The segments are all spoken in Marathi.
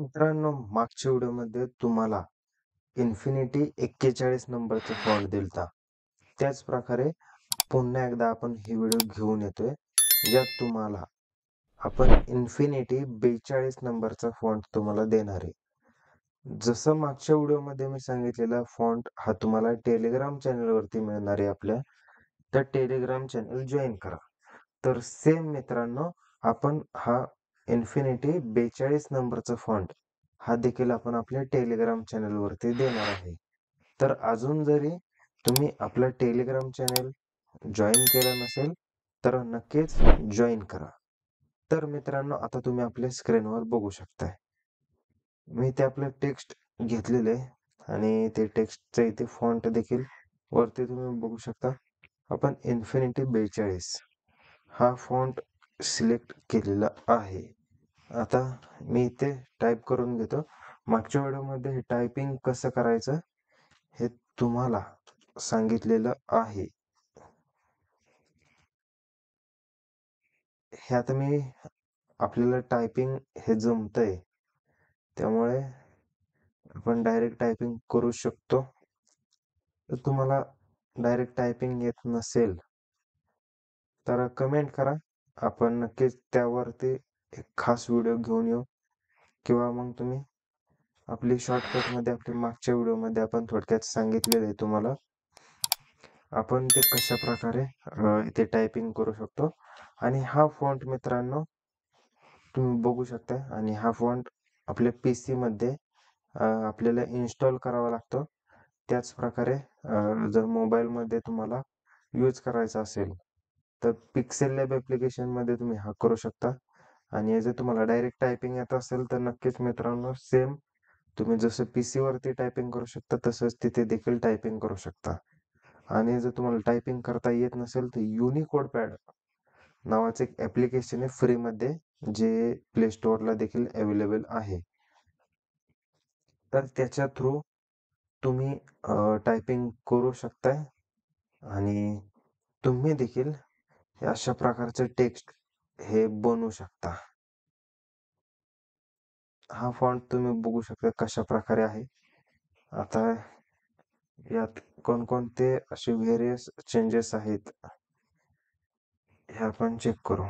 मित्रांनो, मागच्या व्हिडिओमध्ये तुम्हाला इन्फिनिटी 41 नंबरचा फॉन्ट दिलता. त्याच प्रकारे पुन्हा एकदा आपण ही व्हिडिओ घेऊन येतोय, ज्यात तुम्हाला आपण इन्फिनिटी 42 नंबरचा फॉन्ट तुम्हाला देणार आहे. जसं मागच्या व्हिडिओमध्ये मी सांगितलेला फॉन्ट हा तुम्हाला टेलिग्राम चॅनलवरती मिळणार आहे आपल्या. तर टेलिग्राम चॅनल जॉईन करा. तर सेम मित्रांनो, आपण हा इन्फिनिटी 42 नंबरचा फॉन्ट हा देखील आपण आपल्या टेलिग्राम चॅनलवरती देणार आहे. तर अजून जरी तुम्ही आपला टेलिग्राम चॅनल जॉईन केला नसेल तर नक्कीच जॉईन करा. तर मित्रांनो, आता तुम्ही आपल्या स्क्रीनवर बघू शकताय. मी ते आपलं टेक्स्ट घेतलेले आणि ते टेक्स्टचं इथे फॉन्ट देखील वरती तुम्ही बघू शकता. आपण इन्फिनिटी 42 हा फॉन्ट सिलेक्ट केलेला आहे. आता मी इथे टाईप करून घेतो. मागच्या व्हिडिओमध्ये हे टायपिंग कसं करायचं हे तुम्हाला सांगितलेलं आहे. हे आता आपल्याला टायपिंग हे जमतंय, त्यामुळे आपण डायरेक्ट टायपिंग करू शकतो. तर तुम्हाला डायरेक्ट टायपिंग येत नसेल तर कमेंट करा. आपण नक्कीच त्यावरती एक खास व्हिडिओ घेऊन येऊ, किंवा मग तुम्ही आपली शॉर्टकटमध्ये आपल्या मागच्या व्हिडिओमध्ये आपण थोडक्यात सांगितलेलं आहे तुम्हाला, आपण ते कशा प्रकारे इथे टायपिंग करू शकतो. आणि हा फॉन्ट मित्रांनो तुम्ही बघू शकता, आणि हा फॉन्ट आपल्या PC मध्ये आपल्याला इन्स्टॉल करावा लागतो. त्याच प्रकारे जर मोबाईलमध्ये तुम्हाला यूज करायचा असेल तर पिक्सेल लॅब ॲप्लिकेशनमध्ये तुम्ही हा करू शकता. आणि जर तुम्हाला डायरेक्ट टायपिंग येत असेल तर नक्कीच मित्रांनो, सेम तुम्ही जसं PC वरती टायपिंग करू शकता तसंच तिथे देखील टायपिंग करू शकता. आणि जर तुम्हाला टायपिंग करता येत नसेल तर युनिकोड पॅड नावाचं एक ॲप्लिकेशन आहे फ्रीमध्ये, जे प्ले स्टोअरला देखील अवेलेबल आहे. तर त्याच्या थ्रू तुम्ही टायपिंग करू शकताय आणि तुम्ही देखील अशा प्रकारचं टेक्स्ट हे बनवू शकता. हा फॉन्ट तुम्ही बघू शकता कशा प्रकारे आहे. आता यात कोणकोणते असे व्हेरियस चेंजेस आहेत हे आपण चेक करू.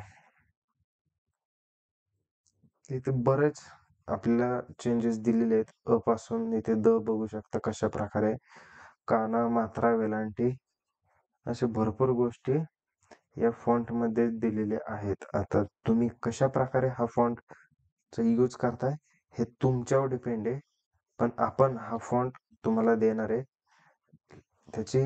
इथे बरेच आपल्याला चेंजेस दिलेले आहेत. अ पासून इथे द बघू शकता कशा प्रकारे, काना, मात्रा, वेलांटी अशा भरपूर गोष्टी या फॉन्ट मध्ये दिलेले आहेत. आता तुम्ही कशा प्रकारे हा फॉन्टचा यूज करताय हे तुमच्यावर डिपेंड आहे, पण आपण हा फॉन्ट तुम्हाला देणार आहे. त्याची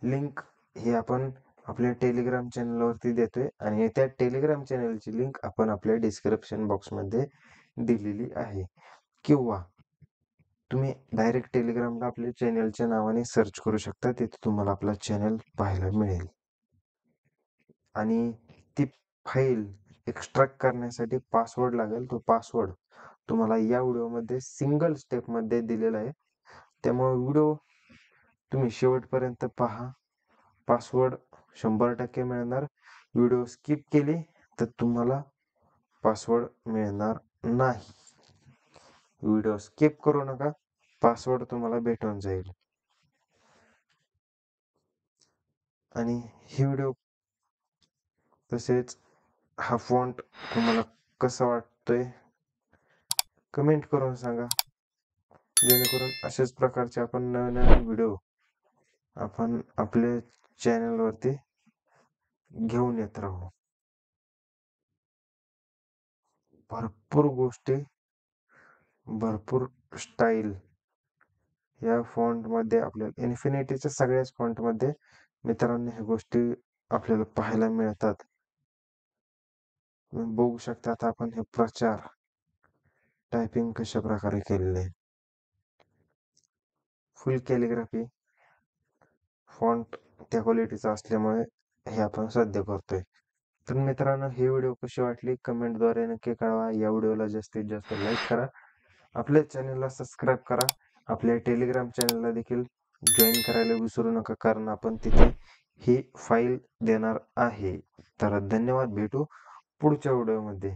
लिंक ही आपण आपल्या टेलिग्राम चॅनलवरती देतोय, आणि त्या टेलिग्राम चॅनलची लिंक आपण आपल्या डिस्क्रिप्शन बॉक्समध्ये दिलेली आहे. किंवा तुम्ही डायरेक्ट टेलिग्रामला आपल्या चॅनलच्या नावाने सर्च करू शकता. तिथे तुम्हाला आपला चॅनल पाहायला मिळेल. आणि ती फाईल एक्स्ट्रॅक्ट करण्यासाठी पासवर्ड लागेल. तो पासवर्ड तुम्हाला या व्हिडिओमध्ये सिंगल स्टेपमध्ये दिलेला आहे, त्यामुळे व्हिडिओ तुम्ही शेवटपर्यंत पहा. पासवर्ड 100% मिळणार. व्हिडिओ स्किप केली तर तुम्हाला पासवर्ड मिळणार नाही. व्हिडिओ स्किप करू नका, पासवर्ड तुम्हाला भेटून जाईल. आणि ही व्हिडिओ तसेच हा फॉन्ट तुम्हाला कसा वाटतोय कमेंट करून सांगा, जेणेकरून अशाच प्रकारचे आपण नवीन व्हिडिओ आपण आपल्या चॅनलवरती घेऊन येत राहू. भरपूर गोष्टी, भरपूर स्टाईल या फॉन्टमध्ये आपल्याला इन्फिनिटीच्या सगळ्याच फॉन्टमध्ये मित्रांनो ह्या गोष्टी आपल्याला पाहायला मिळतात. तुम्ही बघू शकता. आता आपण हे प्रचार टायपिंग कशा प्रकारे केलेले, फुल कॅलिग्राफी फॉन्ट त्या क्वालिटीचा असल्यामुळे हे आपण सध्या करतोय. तर मित्रांनो, ही व्हिडिओ कशी वाटली कमेंटद्वारे नक्की कळवा. या व्हिडिओला जास्तीत जास्त लाईक करा, आपल्या चॅनलला सबस्क्राईब करा, आपल्या टेलिग्राम चॅनलला देखील जॉईन करायला विसरू नका, कारण आपण तिथे ही फाईल देणार आहे. तर धन्यवाद, भेटू पुढच्या व्हिडिओमध्ये.